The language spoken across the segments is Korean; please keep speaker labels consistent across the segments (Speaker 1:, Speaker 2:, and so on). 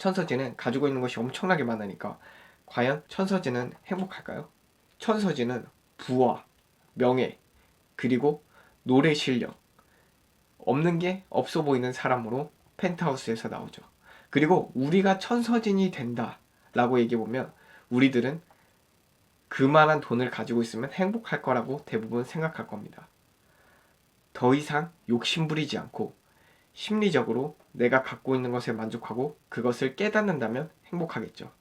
Speaker 1: 천서지는 가지고 있는 것이 엄청나게 많으니까 과연 천서지는 행복할까요? 천서지는 부와 명예, 그리고 노래 실력, 없는 게 없어 보이는 사람으로 펜트하우스에서 나오죠. 그리고 우리가 천서진이 된다 라고 얘기해보면 우리들은 그만한 돈을 가지고 있으면 행복할 거라고 대부분 생각할 겁니다. 더 이상 욕심부리지 않고 심리적으로 내가 갖고 있는 것에 만족하고 그것을 깨닫는다면 행복하겠죠.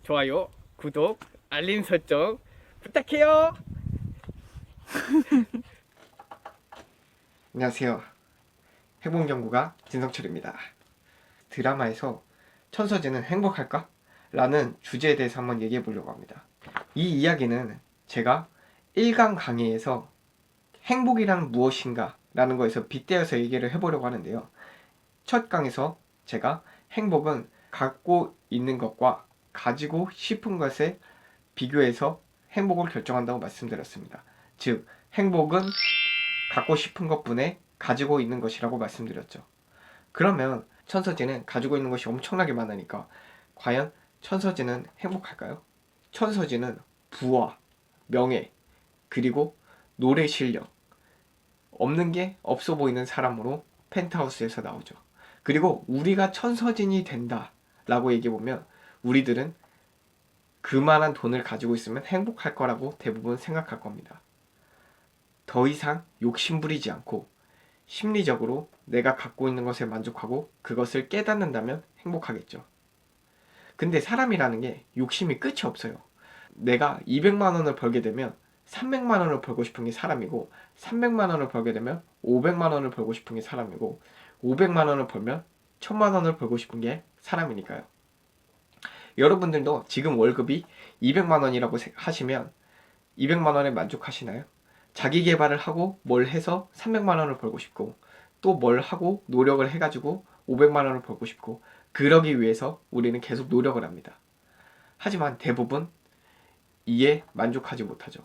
Speaker 1: 좋아요, 구독, 알림 설정 부탁해요. 안녕하세요. 행복연구가 진성철입니다. 드라마에서 천서진은 행복할까? 라는 주제에 대해서 한번 얘기해 보려고 합니다. 이 이야기는 제가 1강 강의에서 행복이란 무엇인가? 라는 거에서 빗대어서 얘기를 해보려고 하는데요. 첫 강에서 제가 행복은 갖고 있는 것과 가지고 싶은 것에 비교해서 행복을 결정한다고 말씀드렸습니다. 즉, 행복은 갖고 싶은 것분에 가지고 있는 것이라고 말씀드렸죠. 그러면 천서진은 가지고 있는 것이 엄청나게 많으니까 과연 천서진은 행복할까요? 천서진은 부와 명예, 그리고 노래 실력, 없는 게 없어 보이는 사람으로 펜트하우스에서 나오죠. 그리고 우리가 천서진이 된다 라고 얘기해보면 우리들은 그만한 돈을 가지고 있으면 행복할 거라고 대부분 생각할 겁니다. 더 이상 욕심부리지 않고 심리적으로 내가 갖고 있는 것에 만족하고 그것을 깨닫는다면 행복하겠죠. 근데 사람이라는 게 욕심이 끝이 없어요. 내가 200만 원을 벌게 되면 300만 원을 벌고 싶은 게 사람이고 300만 원을 벌게 되면 500만 원을 벌고 싶은 게 사람이고 500만 원을 벌면 1000만 원을 벌고 싶은 게 사람이니까요. 여러분들도 지금 월급이 200만 원이라고 하시면 200만 원에 만족하시나요? 자기 개발을 하고 뭘 해서 300만 원을 벌고 싶고 또 뭘 하고 노력을 해가지고 500만 원을 벌고 싶고 그러기 위해서 우리는 계속 노력을 합니다. 하지만 대부분 이에 만족하지 못하죠.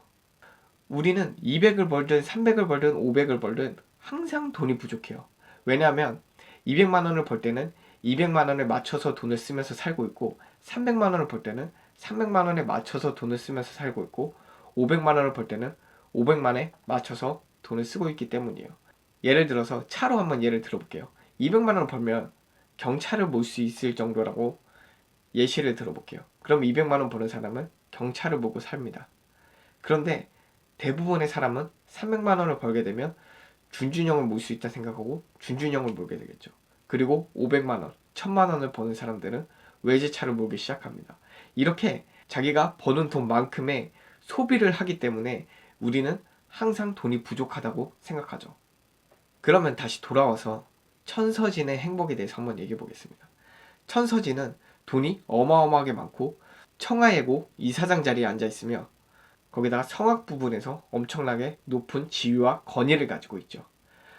Speaker 1: 우리는 200을 벌든 300을 벌든 500을 벌든 항상 돈이 부족해요. 왜냐하면 200만 원을 벌 때는 200만 원에 맞춰서 돈을 쓰면서 살고 있고 300만 원을 벌 때는 300만 원에 맞춰서 돈을 쓰면서 살고 있고 500만 원을 벌 때는 500만에 맞춰서 돈을 쓰고 있기 때문이에요. 예를 들어서 차로 한번 예를 들어볼게요. 200만 원을 벌면 경차를 몰 수 있을 정도라고 예시를 들어볼게요. 그럼 200만 원 버는 사람은 경차를 몰고 삽니다. 그런데 대부분의 사람은 300만 원을 벌게 되면 준준형을 몰 수 있다 생각하고 준준형을 몰게 되겠죠. 그리고 500만 원, 1000만 원을 버는 사람들은 외제차를 몰기 시작합니다. 이렇게 자기가 버는 돈만큼의 소비를 하기 때문에 우리는 항상 돈이 부족하다고 생각하죠. 그러면 다시 돌아와서 천서진의 행복에 대해서 한번 얘기해 보겠습니다. 천서진은 돈이 어마어마하게 많고 청하예고 이사장 자리에 앉아 있으며 거기다가 성악 부분에서 엄청나게 높은 지위와 권위를 가지고 있죠.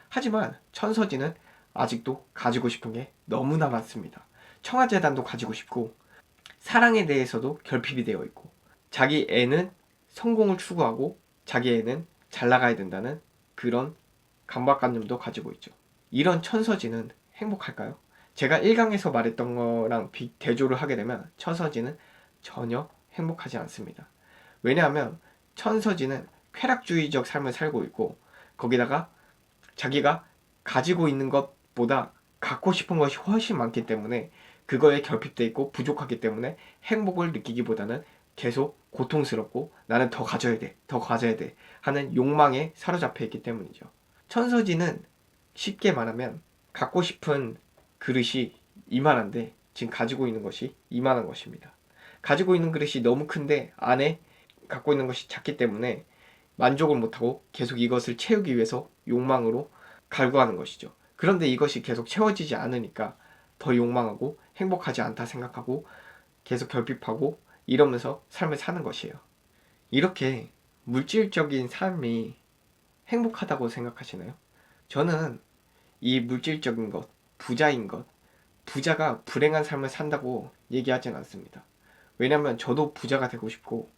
Speaker 1: 하지만 천서진은 아직도 가지고 싶은 게 너무나 많습니다. 청아재단도 가지고 싶고 사랑에 대해서도 결핍이 되어 있고 자기 애는 성공을 추구하고 자기 애는 잘 나가야 된다는 그런 강박관념도 가지고 있죠. 이런 천서진은 행복할까요? 제가 1강에서 말했던 거랑 대조를 하게 되면 천서진은 전혀 행복하지 않습니다. 왜냐하면 천서진은 쾌락주의적 삶을 살고 있고 거기다가 자기가 가지고 있는 것보다 갖고 싶은 것이 훨씬 많기 때문에 그거에 결핍돼 있고 부족하기 때문에 행복을 느끼기보다는 계속 고통스럽고 나는 더 가져야 돼, 더 가져야 돼 하는 욕망에 사로잡혀 있기 때문이죠. 천서진은 쉽게 말하면 갖고 싶은 그릇이 이만한데 지금 가지고 있는 것이 이만한 것입니다. 가지고 있는 그릇이 너무 큰데 안에 갖고 있는 것이 작기 때문에 만족을 못하고 계속 이것을 채우기 위해서 욕망으로 갈구하는 것이죠. 그런데 이것이 계속 채워지지 않으니까 더 욕망하고 행복하지 않다 생각하고 계속 결핍하고 이러면서 삶을 사는 것이에요. 이렇게 물질적인 삶이 행복하다고 생각하시나요? 저는 이 물질적인 것, 부자인 것, 부자가 불행한 삶을 산다고 얘기하진 않습니다. 왜냐면 저도 부자가 되고 싶고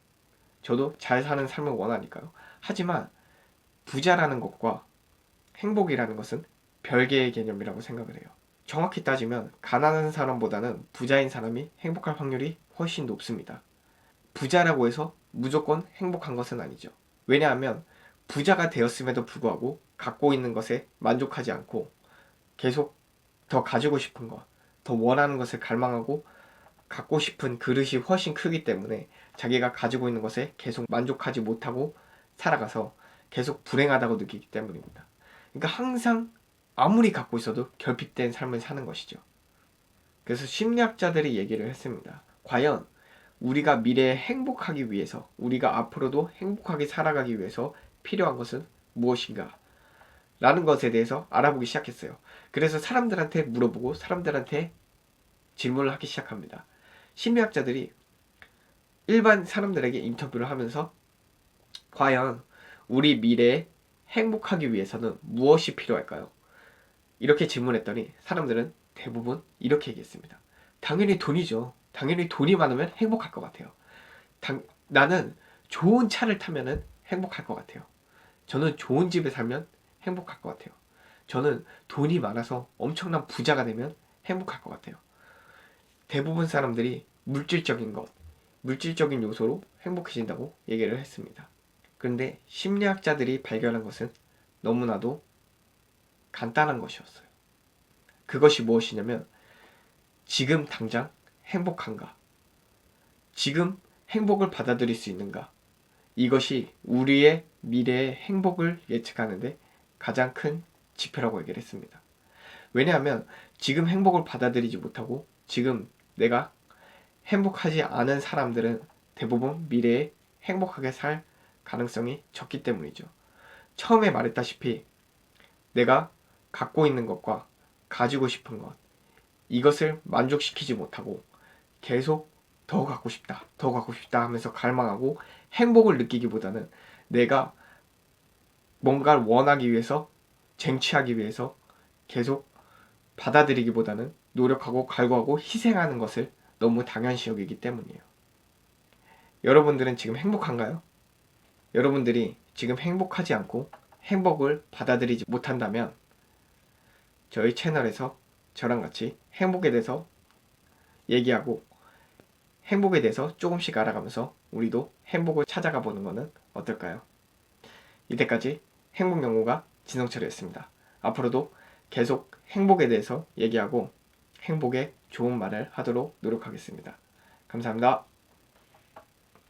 Speaker 1: 저도 잘 사는 삶을 원하니까요. 하지만 부자라는 것과 행복이라는 것은 별개의 개념이라고 생각을 해요. 정확히 따지면 가난한 사람보다는 부자인 사람이 행복할 확률이 훨씬 높습니다. 부자라고 해서 무조건 행복한 것은 아니죠. 왜냐하면 부자가 되었음에도 불구하고 갖고 있는 것에 만족하지 않고 계속 더 가지고 싶은 것, 더 원하는 것을 갈망하고 갖고 싶은 그릇이 훨씬 크기 때문에 자기가 가지고 있는 것에 계속 만족하지 못하고 살아가서 계속 불행하다고 느끼기 때문입니다. 그러니까 항상 아무리 갖고 있어도 결핍된 삶을 사는 것이죠. 그래서 심리학자들이 얘기를 했습니다. 과연 우리가 미래에 행복하기 위해서, 우리가 앞으로도 행복하게 살아가기 위해서 필요한 것은 무엇인가? 라는 것에 대해서 알아보기 시작했어요. 그래서 사람들한테 물어보고 사람들한테 질문을 하기 시작합니다. 심리학자들이 일반 사람들에게 인터뷰를 하면서 과연 우리 미래에 행복하기 위해서는 무엇이 필요할까요? 이렇게 질문했더니 사람들은 대부분 이렇게 얘기했습니다. 당연히 돈이죠. 당연히 돈이 많으면 행복할 것 같아요. 나는 좋은 차를 타면은 행복할 것 같아요. 저는 좋은 집에 살면 행복할 것 같아요. 저는 돈이 많아서 엄청난 부자가 되면 행복할 것 같아요. 대부분 사람들이 물질적인 것, 물질적인 요소로 행복해진다고 얘기를 했습니다. 그런데 심리학자들이 발견한 것은 너무나도 간단한 것이었어요. 그것이 무엇이냐면 지금 당장 행복한가? 지금 행복을 받아들일 수 있는가? 이것이 우리의 미래의 행복을 예측하는데 가장 큰 지표라고 얘기를 했습니다. 왜냐하면 지금 행복을 받아들이지 못하고 지금 내가 행복하지 않은 사람들은 대부분 미래에 행복하게 살 가능성이 적기 때문이죠. 처음에 말했다시피 내가 갖고 있는 것과 가지고 싶은 것, 이것을 만족시키지 못하고 계속 더 갖고 싶다, 더 갖고 싶다 하면서 갈망하고 행복을 느끼기보다는 내가 뭔가를 원하기 위해서, 쟁취하기 위해서 계속 받아들이기보다는 노력하고 갈구하고 희생하는 것을 너무 당연시 여기기 때문이에요. 여러분들은 지금 행복한가요? 여러분들이 지금 행복하지 않고 행복을 받아들이지 못한다면 저희 채널에서 저랑 같이 행복에 대해서 얘기하고 행복에 대해서 조금씩 알아가면서 우리도 행복을 찾아가 보는 것은 어떨까요? 이때까지 행복연구가 진성철이었습니다. 앞으로도 계속 행복에 대해서 얘기하고 행복에 좋은 말을 하도록 노력하겠습니다. 감사합니다.